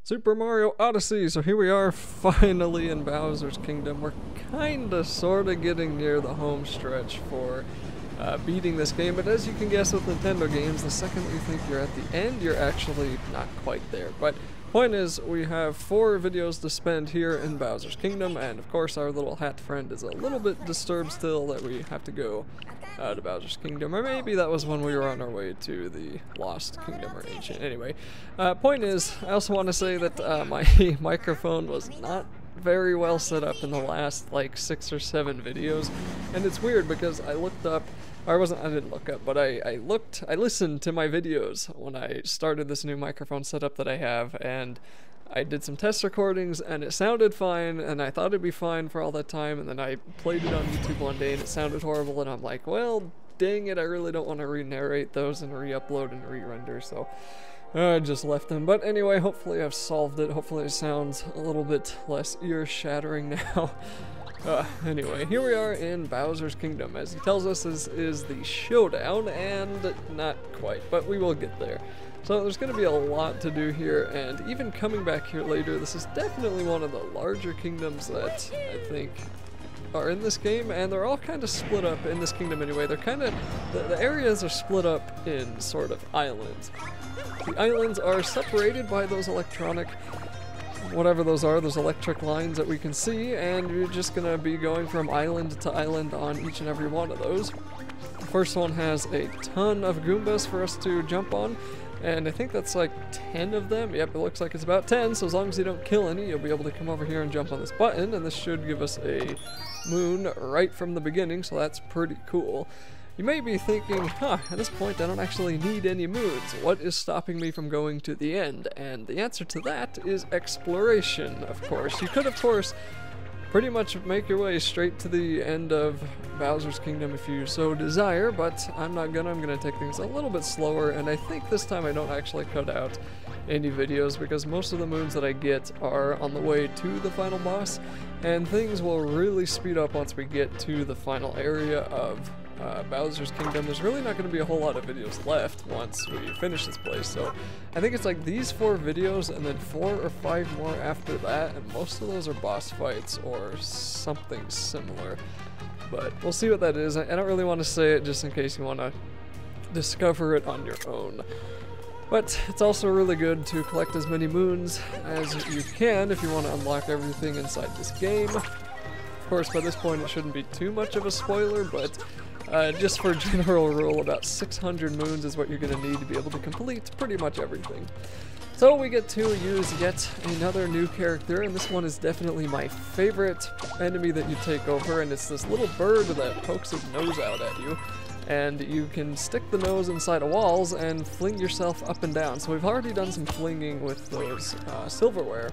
Super Mario Odyssey. So here we are, finally in Bowser's Kingdom. We're kinda, sorta getting near the home stretch for beating this game, but as you can guess with Nintendo games, the second you think you're at the end, you're actually not quite there. But point is, we have 4 videos to spend here in Bowser's Kingdom, and of course our little hat friend is a little bit disturbed still that we have to go to Bowser's Kingdom, or maybe that was when we were on our way to the Lost Kingdom or Ancient. Anyway, point is, I also want to say that my microphone was not very well set up in the last like 6 or 7 videos, and it's weird because I looked up, or I didn't look up, but I listened to my videos when I started this new microphone setup that I have, and I did some test recordings and it sounded fine, and I thought it'd be fine for all that time, and then I played it on YouTube one day and it sounded horrible, and I'm like, well, dang it, I really don't want to re-narrate those and re-upload and re-render, so I just left them. But anyway, hopefully I've solved it. Hopefully it sounds a little bit less ear-shattering now. Anyway, here we are in Bowser's Kingdom. As he tells us, this is the showdown, and not quite, but we will get there. So there's going to be a lot to do here, and even coming back here later, this is definitely one of the larger kingdoms that I think are in this game, and they're all kind of split up in this kingdom anyway. They're kind of, the areas are split up in sort of islands. The islands are separated by those electronic, whatever those are, those electric lines that we can see, and you're just going to be going from island to island on each and every one of those. The first one has a ton of Goombas for us to jump on, and I think that's like 10 of them. Yep, it looks like it's about 10, so as long as you don't kill any, you'll be able to come over here and jump on this button, and this should give us a moon right from the beginning, so that's pretty cool. You may be thinking, at this point I don't actually need any moons. What is stopping me from going to the end? And the answer to that is exploration, of course. You could, of course, pretty much make your way straight to the end of Bowser's Kingdom if you so desire, but I'm not gonna. I'm gonna take things a little bit slower, and I think this time I don't actually cut out any videos because most of the moons that I get are on the way to the final boss, and things will really speed up once we get to the final area of Bowser's Kingdom. There's really not going to be a whole lot of videos left once we finish this place, so I think it's like these 4 videos and then 4 or 5 more after that, and most of those are boss fights or something similar, but we'll see what that is. I don't really want to say it just in case you want to discover it on your own. But it's also really good to collect as many moons as you can if you want to unlock everything inside this game. Of course, by this point it shouldn't be too much of a spoiler, but just for a general rule, about 600 moons is what you're going to need to be able to complete pretty much everything. So we get to use yet another new character, and this one is definitely my favorite enemy that you take over, and it's this little bird that pokes his nose out at you. And you can stick the nose inside of walls and fling yourself up and down. So we've already done some flinging with those silverware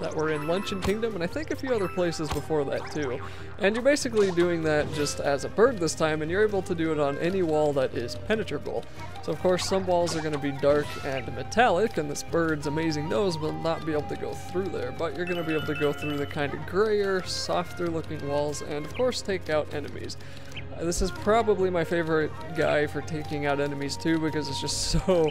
that were in Luncheon Kingdom, and I think a few other places before that too. And you're basically doing that just as a bird this time, and you're able to do it on any wall that is penetrable. So of course some walls are going to be dark and metallic, and this bird's amazing nose will not be able to go through there, but you're going to be able to go through the kind of grayer, softer looking walls, and of course take out enemies. This is probably my favorite guy for taking out enemies too, because it's just so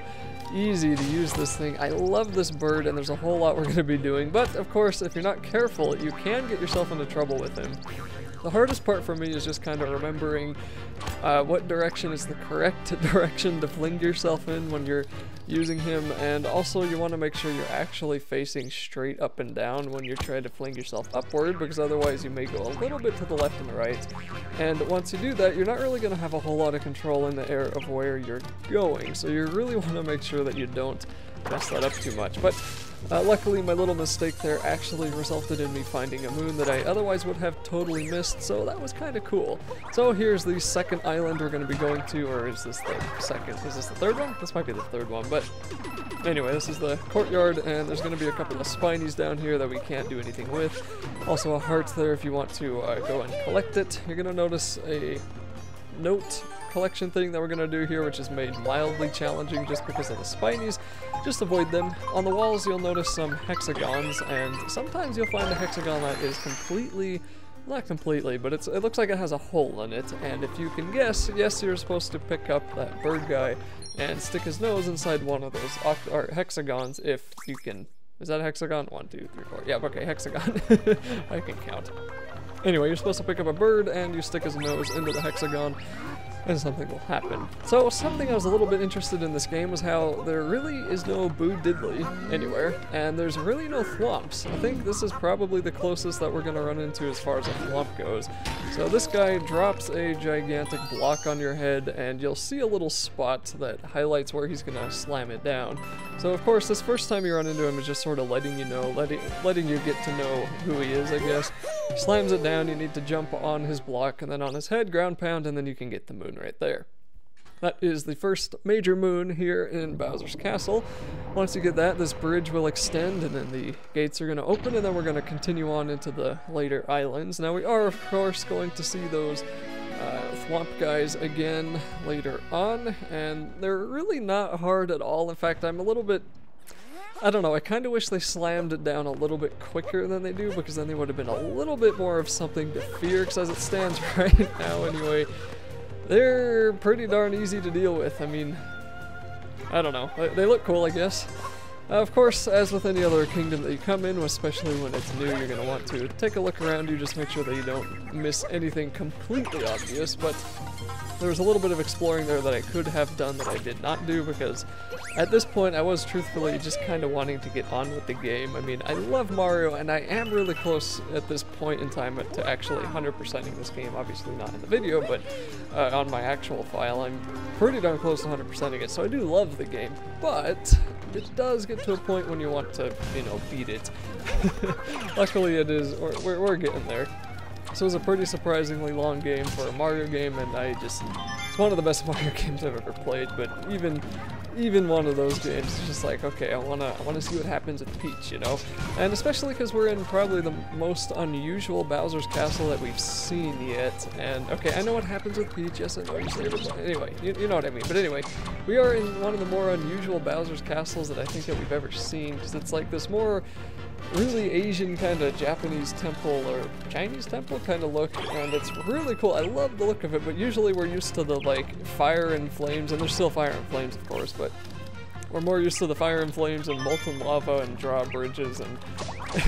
easy to use this thing. I love this bird, and there's a whole lot we're going to be doing, but of course if you're not careful you can get yourself into trouble with him. The hardest part for me is just kind of remembering what direction is the correct direction to fling yourself in when you're using him, and also you want to make sure you're actually facing straight up and down when you're trying to fling yourself upward, because otherwise you may go a little bit to the left and right, and once you do that you're not really going to have a whole lot of control in the air of where you're going, so you really want to make sure that you don't mess that up too much. But luckily my little mistake there actually resulted in me finding a moon that I otherwise would have totally missed, so that was kind of cool. So here's the second island we're going to be going to, or is this the second? Is this the third one? This might be the third one, but anyway, this is the courtyard, and there's going to be a couple of spinies down here that we can't do anything with. Also a heart there if you want to go and collect it. You're going to notice a note collection thing that we're going to do here, which is made mildly challenging just because of the spinies. Just avoid them. On the walls you'll notice some hexagons, and sometimes you'll find a hexagon that is completely, not completely, but it looks like it has a hole in it, and if you can guess, yes, you're supposed to pick up that bird guy and stick his nose inside one of those hexagons if you can Is that a hexagon? 1, 2, 3, 4. Yeah, okay, hexagon. I can count. Anyway, you're supposed to pick up a bird and you stick his nose into the hexagon and something will happen. So something I was a little bit interested in this game was how there really is no Boo Diddley anywhere, and there's really no thwomps. I think this is probably the closest that we're going to run into as far as a thwomp goes. So this guy drops a gigantic block on your head, and you'll see a little spot that highlights where he's going to slam it down. So of course, this first time you run into him is just sort of letting you know, letting you get to know who he is, I guess. He slams it down, you need to jump on his block, and then on his head, ground pound, and then you can get the moon right there. That is the first major moon here in Bowser's Castle. Once you get that, this bridge will extend, and then the gates are going to open, and then we're going to continue on into the later islands. Now we are, of course, going to see those thwomp guys again later on, and they're really not hard at all. In fact, I'm a little bit... I don't know, I kind of wish they slammed it down a little bit quicker than they do, because then they would have been a little bit more of something to fear, because as it stands right now anyway, they're pretty darn easy to deal with. I mean, I don't know, they look cool, I guess. Of course, as with any other kingdom that you come in, especially when it's new, you're going to want to take a look around you, just make sure that you don't miss anything completely obvious, but there was a little bit of exploring there that I could have done that I did not do, because at this point I was truthfully just kind of wanting to get on with the game. I mean, I love Mario, and I am really close at this point in time to actually 100%ing this game. Obviously not in the video, but on my actual file, I'm pretty darn close to 100%ing it, so I do love the game. But it does get to a point when you want to, you know, beat it. Luckily it is, we're getting there. So it was a pretty surprisingly long game for a Mario game, and it's one of the best Mario games I've ever played, but even one of those games is just like, okay, I wanna see what happens with Peach, you know? And especially because we're in probably the most unusual Bowser's Castle that we've seen yet, and okay, I know what happens with Peach, yes I know you say it, but anyway, you know what I mean. But anyway, we are in one of the more unusual Bowser's Castles that I think that we've ever seen, because it's like this more really Asian kind of Japanese temple or Chinese temple kind of look, and it's really cool. I love the look of it, but usually we're used to the like fire and flames, and there's still fire and flames of course, but we're more used to the fire and flames and molten lava and drawbridges and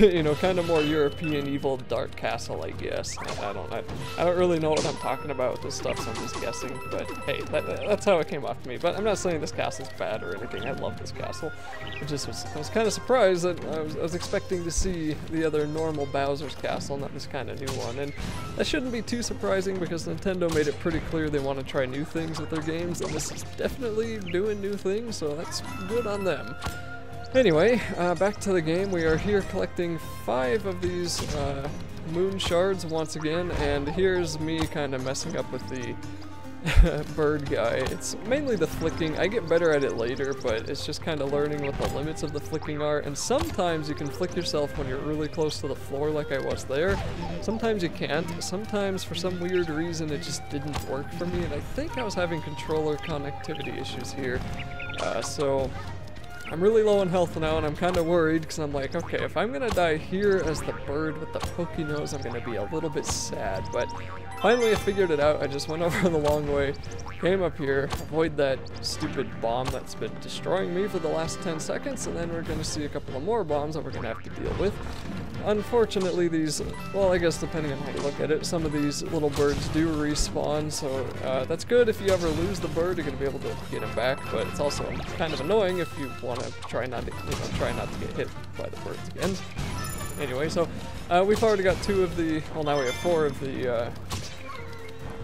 you know, kind of more European evil dark castle, I guess. I don't really know what I'm talking about with this stuff, so I'm just guessing, but hey, that's how it came off to me. But I'm not saying this castle's bad or anything. I love this castle. I was kind of surprised that I was expecting to see the other normal Bowser's Castle, not this kind of new one, and that shouldn't be too surprising because Nintendo made it pretty clear they want to try new things with their games, and this is definitely doing new things, so that's good on them. Anyway, back to the game. We are here collecting 5 of these moon shards once again, and here's me kind of messing up with the bird guy. It's mainly the flicking. I get better at it later, but it's just kind of learning what the limits of the flicking are, and sometimes you can flick yourself when you're really close to the floor like I was there. Sometimes you can't. Sometimes for some weird reason it just didn't work for me, and I think I was having controller connectivity issues here. So I'm really low on health now, and I'm kind of worried because I'm like, okay, if I'm gonna die here as the bird with the pokey nose, I'm gonna be a little bit sad. But finally I figured it out. I just went over the long way, came up here, avoid that stupid bomb that's been destroying me for the last 10 seconds, and then we're gonna see a couple of more bombs that we're gonna have to deal with. Unfortunately, these, well, I guess depending on how you look at it, some of these little birds do respawn, so that's good. If you ever lose the bird, you're going to be able to get him back, but it's also kind of annoying if you want to try not to get hit by the birds again. Anyway, so we've already got 2 of the, well, now we have 4 of the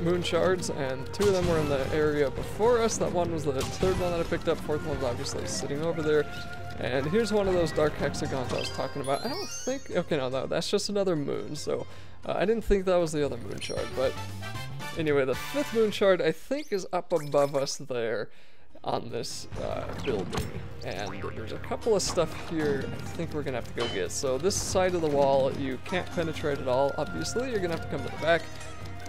moon shards, and 2 of them were in the area before us. That one was the 3rd one that I picked up. 4th one was obviously sitting over there. And here's one of those dark hexagons I was talking about. I don't think, okay, no, that's just another moon, so I didn't think that was the other moon shard, but anyway, the 5th moon shard I think is up above us there on this building, and there's a couple of stuff here I think we're gonna have to go get. So this side of the wall you can't penetrate at all, obviously. You're gonna have to come to the back.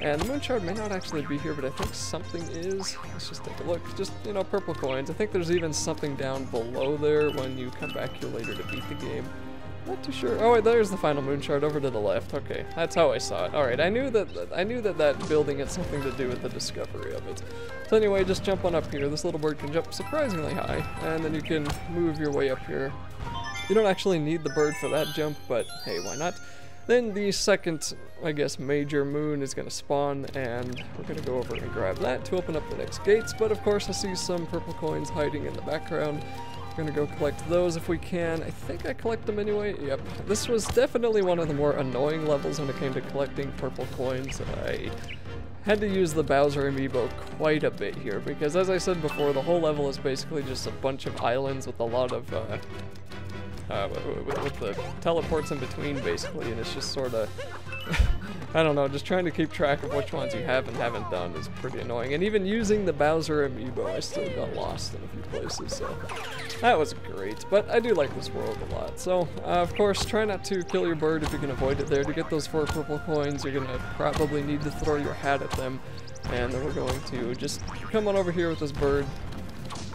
And the moon shard may not actually be here, but I think something is. Let's just take a look. Just, you know, purple coins. I think there's even something down below there when you come back here later to beat the game. Not too sure. Oh, wait, there's the final moon shard over to the left. Okay, that's how I saw it. All right, I knew that building had something to do with the discovery of it. So anyway, just jump on up here. This little bird can jump surprisingly high, and then you can move your way up here You don't actually need the bird for that jump, but hey, why not? Then the second, I guess, major moon is going to spawn, and we're going to go over and grab that to open up the next gates. But of course, I see some purple coins hiding in the background. We're going to go collect those if we can. I think I collect them anyway. Yep. This was definitely one of the more annoying levels when it came to collecting purple coins. I had to use the Bowser amiibo quite a bit here, because as I said before, the whole level is basically just a bunch of islands with a lot of with the teleports in between, basically, and it's just sort of, I don't know, just trying to keep track of which ones you have and haven't done is pretty annoying. And even using the Bowser amiibo, I still got lost in a few places, so that was great. But I do like this world a lot. So, of course, try not to kill your bird if you can avoid it there. To get those 4 purple coins, you're going to probably need to throw your hat at them, and then we're going to just come on over here with this bird,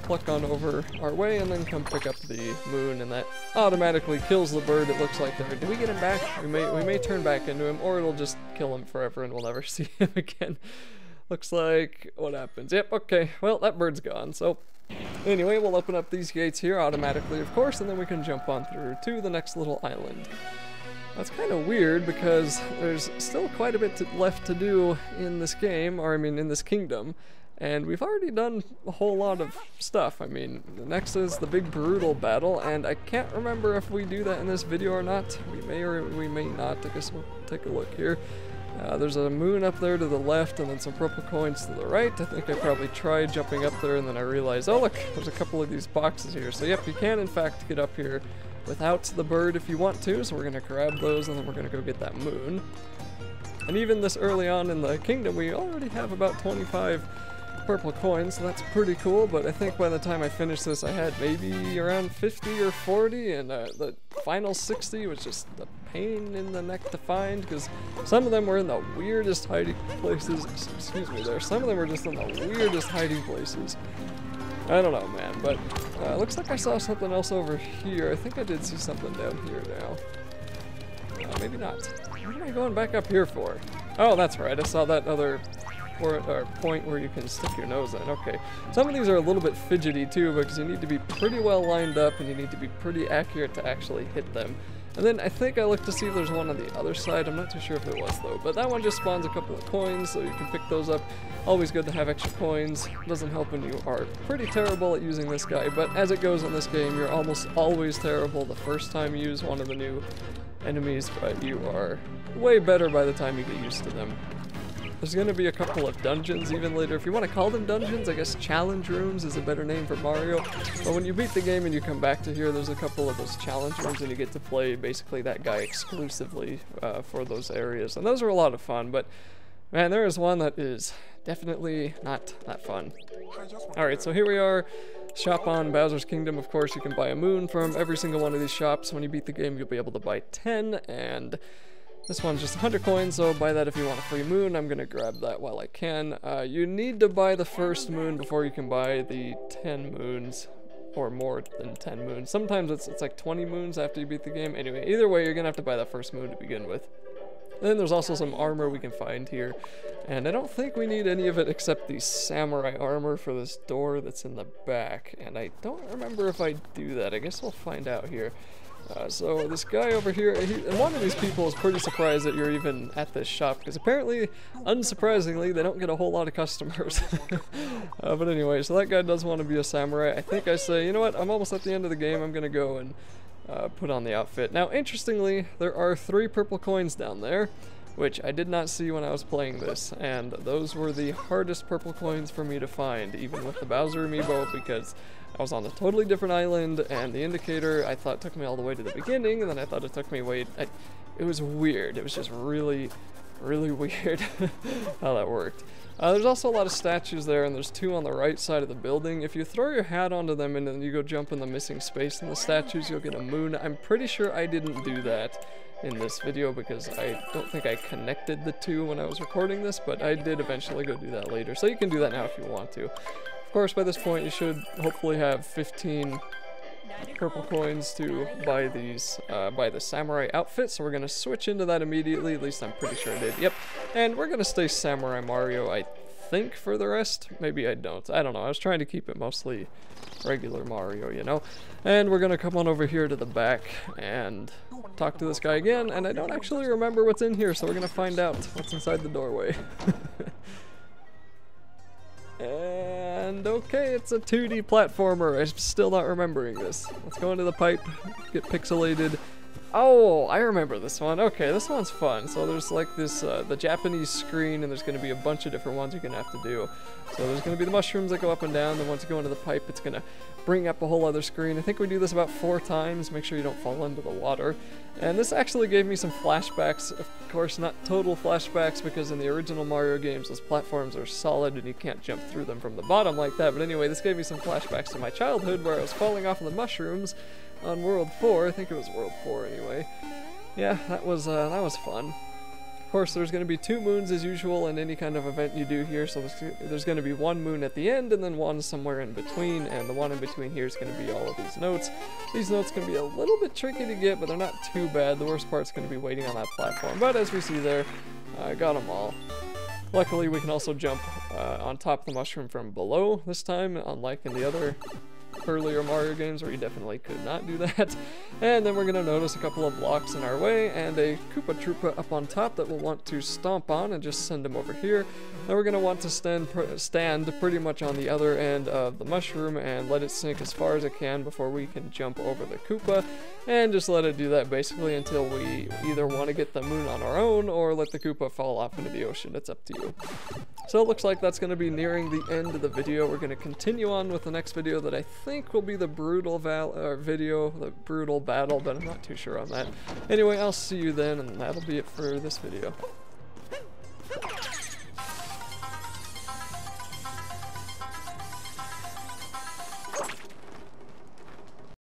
pluck on over our way, and then come pick up the moon, and that automatically kills the bird, it looks like there. Do we get him back? We may turn back into him, or it'll just kill him forever and we'll never see him again. Looks like what happens. Yep, okay, well, that bird's gone. So anyway, we'll open up these gates here automatically, of course, and then we can jump on through to the next little island. That's kind of weird because there's still quite a bit left to do in this game, or I mean in this kingdom. And we've already done a whole lot of stuff. I mean, the next is the big brutal battle, and I can't remember if we do that in this video or not. We may or we may not. I guess we'll take a look here. There's a moon up there to the left, and then some purple coins to the right. I think I probably tried jumping up there, and then I realized, oh look, there's a couple of these boxes here. So yep, you can in fact get up here without the bird if you want to. So we're gonna grab those, and then we're gonna go get that moon. And even this early on in the kingdom, we already have about 25 purple coins, so that's pretty cool. But I think by the time I finished this, I had maybe around 50 or 40, and the final 60 was just a pain in the neck to find, because some of them were in the weirdest hiding places. Excuse me there. Some of them were just in the weirdest hiding places. I don't know, man, but looks like I saw something else over here. I think I did see something down here now. Maybe not. What am I going back up here for? Oh, that's right. I saw that other point where you can stick your nose in. Okay. Some of these are a little bit fidgety too, because you need to be pretty well lined up and you need to be pretty accurate to actually hit them. And then I think I looked to see if there's one on the other side. I'm not too sure if it was though, but that one just spawns a couple of coins, so you can pick those up. Always good to have extra coins. Doesn't help when you are pretty terrible at using this guy, but as it goes in this game, you're almost always terrible the first time you use one of the new enemies, but you are way better by the time you get used to them. There's going to be a couple of dungeons even later. If you want to call them dungeons, I guess challenge rooms is a better name for Mario. But when you beat the game and you come back to here, there's a couple of those challenge rooms and you get to play basically that guy exclusively for those areas. And those are a lot of fun, but man, there is one that is definitely not that fun. Alright, so here we are. Shop on Bowser's Kingdom. Of course, you can buy a moon from every single one of these shops. When you beat the game, you'll be able to buy 10, and this one's just 100 coins, so buy that if you want a free moon. I'm gonna grab that while I can. You need to buy the first moon before you can buy the 10 moons, or more than 10 moons. Sometimes it's like 20 moons after you beat the game. Anyway, either way, you're gonna have to buy that first moon to begin with. And then there's also some armor we can find here, and I don't think we need any of it except the samurai armor for this door that's in the back, and I don't remember if I do that. I guess we'll find out here. So this guy over here, and one of these people is pretty surprised that you're even at this shop, because apparently, unsurprisingly, they don't get a whole lot of customers. But anyway, so that guy does want to be a samurai. I think I say, you know what, I'm almost at the end of the game, I'm going to go and put on the outfit. Now, interestingly, there are 3 purple coins down there, which I did not see when I was playing this, and those were the hardest purple coins for me to find, even with the Bowser amiibo, because I was on a totally different island, and the indicator I thought took me all the way to the beginning, and then I thought it took me way... it was weird. It was just really, really weird how that worked. There's also a lot of statues there, and there's 2 on the right side of the building. If you throw your hat onto them and then you go jump in the missing space in the statues, you'll get a moon. I'm pretty sure I didn't do that in this video because I don't think I connected the 2 when I was recording this, but I did eventually go do that later. So you can do that now if you want to. Of course, by this point, you should hopefully have 15 purple coins to buy these, buy the samurai outfit. So we're gonna switch into that immediately. At least I'm pretty sure I did. Yep. And we're gonna stay Samurai Mario, I think, for the rest. Maybe I don't. I don't know. I was trying to keep it mostly regular Mario, you know? And we're gonna come on over here to the back and talk to this guy again, and I don't actually remember what's in here, so we're gonna find out what's inside the doorway. And okay, it's a 2D platformer. I'm still not remembering this. Let's go into the pipe, get pixelated. Oh, I remember this one. Okay, this one's fun. So there's like this, the Japanese screen, and there's going to be a bunch of different ones you're going to have to do. So there's going to be the mushrooms that go up and down. Then once you go into the pipe, it's going to bring up a whole other screen. I think we do this about 4 times. Make sure you don't fall into the water. And this actually gave me some flashbacks. Of course, not total flashbacks, because in the original Mario games, those platforms are solid and you can't jump through them from the bottom like that. But anyway, this gave me some flashbacks to my childhood where I was falling off of the mushrooms on World 4. I think it was World 4 anyway. Yeah, that was fun. Of course, there's going to be 2 moons as usual in any kind of event you do here, so there's going to be 1 moon at the end and then 1 somewhere in between, and the 1 in between here is going to be all of these notes. These notes can be a little bit tricky to get, but they're not too bad. The worst part's going to be waiting on that platform, but as we see there, I got them all. Luckily, we can also jump on top of the mushroom from below this time, unlike in the other earlier Mario games where you definitely could not do that. And then we're going to notice a couple of blocks in our way and a Koopa Troopa up on top that we'll want to stomp on and just send him over here. Then we're going to want to stand pretty much on the other end of the mushroom and let it sink as far as it can before we can jump over the Koopa, and just let it do that basically until we either want to get the moon on our own or let the Koopa fall off into the ocean. It's up to you. So it looks like that's going to be nearing the end of the video. We're going to continue on with the next video that I think will be the brutal the brutal battle, but I'm not too sure on that. Anyway, I'll see you then, and that'll be it for this video.